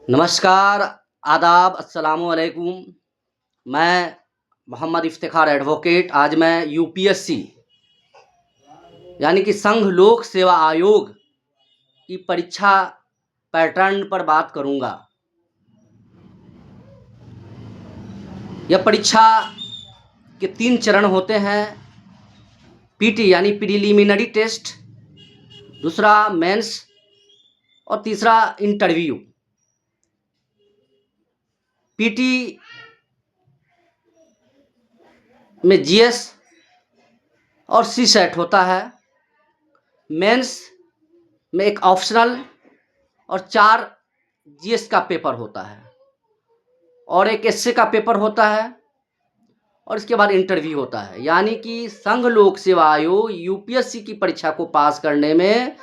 नमस्कार, आदाब, अस्सलामुअलैकुम। मैं मोहम्मद इफ्तिखार एडवोकेट आज मैं यूपीएससी यानी कि संघ लोक सेवा आयोग की परीक्षा पैटर्न पर बात करूंगा। यह परीक्षा के 3 चरण होते हैं। पीटी यानी प्रीलिमिनरी टेस्ट, दूसरा मेंस और तीसरा इंटरव्यू। पीटी में जीएस और सीसेट होता है। मेंस में एक ऑप्शनल और 4 जीएस का पेपर होता है और एक एसए का पेपर होता है और इसके बाद इंटरव्यू होता है। यानी कि संघ लोक सेवा आयोग यूपीएससी की परीक्षा को पास करने में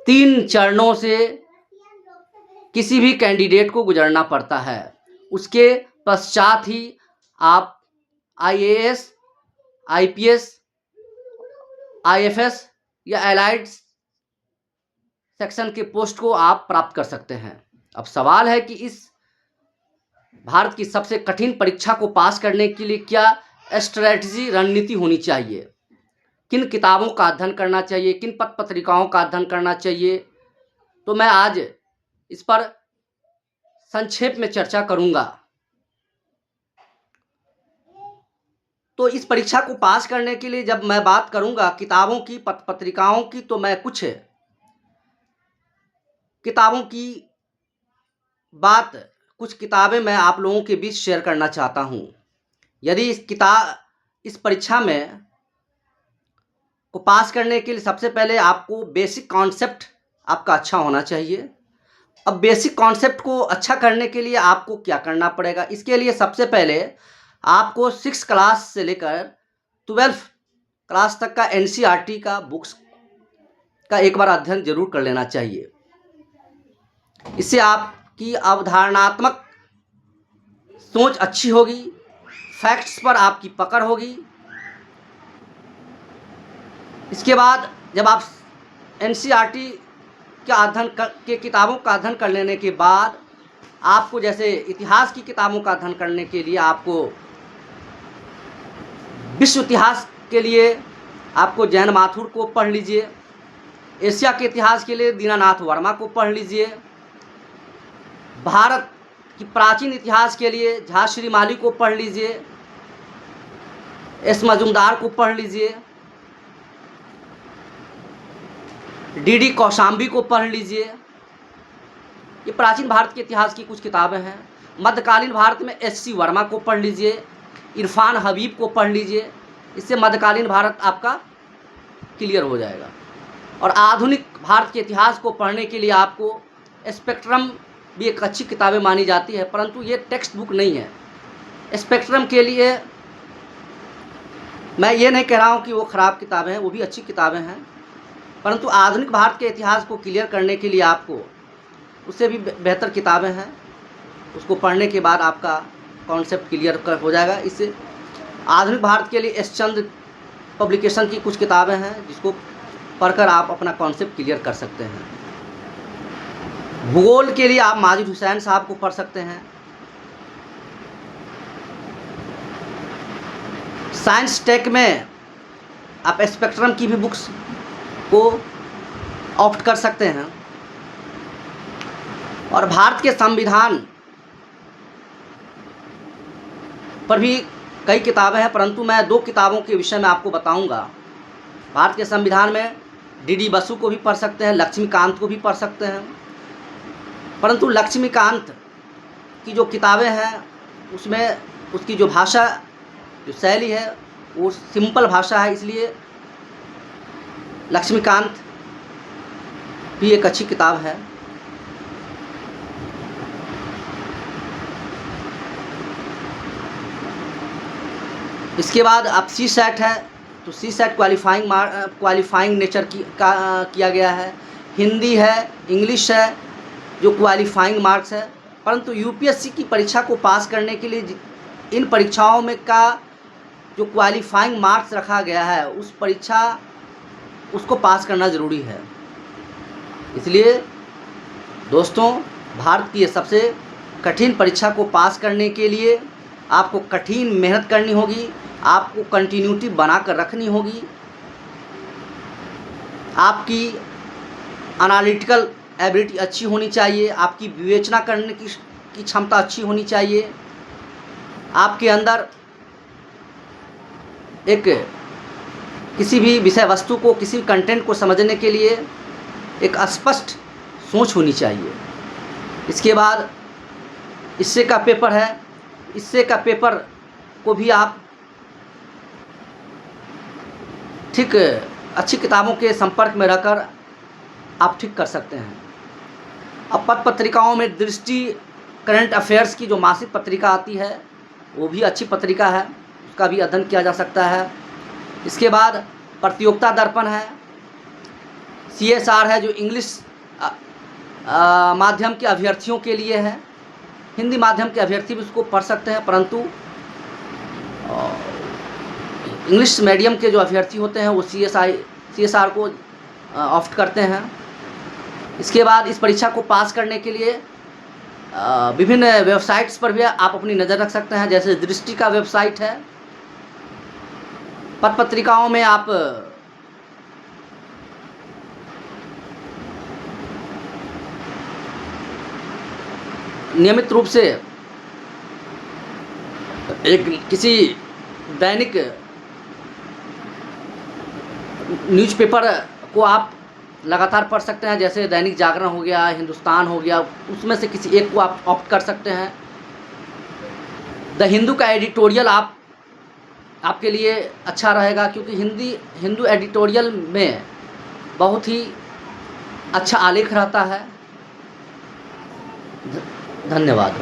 3 चरणों से किसी भी कैंडिडेट को गुजरना पड़ता है। उसके पश्चात ही आप आईएएस, आईपीएस, आईएफएस या एलाइड सेक्शन के पोस्ट को आप प्राप्त कर सकते हैं। अब सवाल है कि इस भारत की सबसे कठिन परीक्षा को पास करने के लिए क्या स्ट्रैटेजी रणनीति होनी चाहिए, किन किताबों का अध्ययन करना चाहिए, किन पत्र पत्रिकाओं का अध्ययन करना चाहिए, तो मैं आज इस पर संक्षेप में चर्चा करूंगा। तो इस परीक्षा को पास करने के लिए जब मैं बात करूंगा किताबों की, पत्र पत्रिकाओं की, तो मैं कुछ किताबों की कुछ किताबें मैं आप लोगों के बीच शेयर करना चाहता हूं। यदि इस परीक्षा में को पास करने के लिए सबसे पहले आपको बेसिक कॉन्सेप्ट आपका अच्छा होना चाहिए। अब बेसिक कॉन्सेप्ट को अच्छा करने के लिए आपको क्या करना पड़ेगा? इसके लिए सबसे पहले आपको 6 क्लास से लेकर 12 क्लास तक का एनसीईआरटी का बुक्स का एक बार अध्ययन जरूर कर लेना चाहिए। इससे आपकी अवधारणात्मक सोच अच्छी होगी, फैक्ट्स पर आपकी पकड़ होगी। इसके बाद जब आप एनसीईआरटी के किताबों का अध्ययन कर लेने के बाद आपको जैसे इतिहास की किताबों का अध्ययन करने के लिए आपको विश्व इतिहास के लिए आपको जैन माथुर को पढ़ लीजिए, एशिया के इतिहास के लिए दीनानाथ वर्मा को पढ़ लीजिए, भारत की प्राचीन इतिहास के लिए झा श्रीमाली को पढ़ लीजिए, एस मजुमदार को पढ़ लीजिए, डीडी कौशाम्बी को पढ़ लीजिए। ये प्राचीन भारत के इतिहास की कुछ किताबें हैं। मध्यकालीन भारत में एससी वर्मा को पढ़ लीजिए, इरफान हबीब को पढ़ लीजिए। इससे मध्यकालीन भारत आपका क्लियर हो जाएगा। और आधुनिक भारत के इतिहास को पढ़ने के लिए आपको स्पेक्ट्रम भी एक अच्छी किताबें मानी जाती है, परंतु ये टेक्स्ट बुक नहीं है। स्पेक्ट्रम के लिए मैं ये नहीं कह रहा हूँ कि वो ख़राब किताबें हैं, वो भी अच्छी किताबें हैं, परंतु आधुनिक भारत के इतिहास को क्लियर करने के लिए आपको उससे भी बेहतर किताबें हैं। उसको पढ़ने के बाद आपका कॉन्सेप्ट क्लियर हो जाएगा। इससे आधुनिक भारत के लिए एस चंद्र पब्लिकेशन की कुछ किताबें हैं जिसको पढ़कर आप अपना कॉन्सेप्ट क्लियर कर सकते हैं। भूगोल के लिए आप माजिद हुसैन साहब को पढ़ सकते हैं। साइंस टेक में आप स्पेक्ट्रम की भी बुक्स को ऑप्ट कर सकते हैं। और भारत के संविधान पर भी कई किताबें हैं, परंतु मैं 2 किताबों के विषय में आपको बताऊंगा। भारत के संविधान में डीडी बसु को भी पढ़ सकते हैं, लक्ष्मीकांत को भी पढ़ सकते हैं, परंतु लक्ष्मीकांत की जो किताबें हैं उसमें उसकी जो भाषा, जो शैली है वो सिंपल भाषा है, इसलिए लक्ष्मीकांत भी एक अच्छी किताब है। इसके बाद अब सीसेट है, तो सीसेट क्वालिफाइंग नेचर किया गया है। हिंदी है, इंग्लिश है जो क्वालिफाइंग मार्क्स है, परंतु यूपीएससी की परीक्षा को पास करने के लिए इन परीक्षाओं में का जो क्वालिफाइंग मार्क्स रखा गया है उसको पास करना ज़रूरी है। इसलिए दोस्तों भारत की ये सबसे कठिन परीक्षा को पास करने के लिए आपको कठिन मेहनत करनी होगी, आपको कंटिन्यूटी बना कर रखनी होगी, आपकी एनालिटिकल एबिलिटी अच्छी होनी चाहिए, आपकी विवेचना करने की क्षमता अच्छी होनी चाहिए, आपके अंदर एक किसी भी विषय वस्तु को, किसी कंटेंट को समझने के लिए एक स्पष्ट सोच होनी चाहिए। इसके बाद इससे का पेपर है, इससे का पेपर को भी आप ठीक अच्छी किताबों के संपर्क में रहकर आप ठीक कर सकते हैं। अब पत्र पत्रिकाओं में दृष्टि करंट अफेयर्स की जो मासिक पत्रिका आती है वो भी अच्छी पत्रिका है, उसका भी अध्ययन किया जा सकता है। इसके बाद प्रतियोगिता दर्पण है, CSR है जो इंग्लिश माध्यम के अभ्यर्थियों के लिए है, हिंदी माध्यम के अभ्यर्थी भी उसको पढ़ सकते हैं, परंतु इंग्लिश मीडियम के जो अभ्यर्थी होते हैं वो CSR को ऑप्ट करते हैं। इसके बाद इस परीक्षा को पास करने के लिए विभिन्न वेबसाइट्स पर भी आप अपनी नज़र रख सकते हैं, जैसे दृष्टि का वेबसाइट है। पत्र पत्रिकाओं में आप नियमित रूप से एक किसी दैनिक न्यूज़पेपर को आप लगातार पढ़ सकते हैं, जैसे दैनिक जागरण हो गया, हिंदुस्तान हो गया, उसमें से किसी एक को आप ऑप्ट कर सकते हैं। द हिंदू का एडिटोरियल आपके लिए अच्छा रहेगा, क्योंकि हिंदू एडिटोरियल में बहुत ही अच्छा आलेख रहता है। धन्यवाद।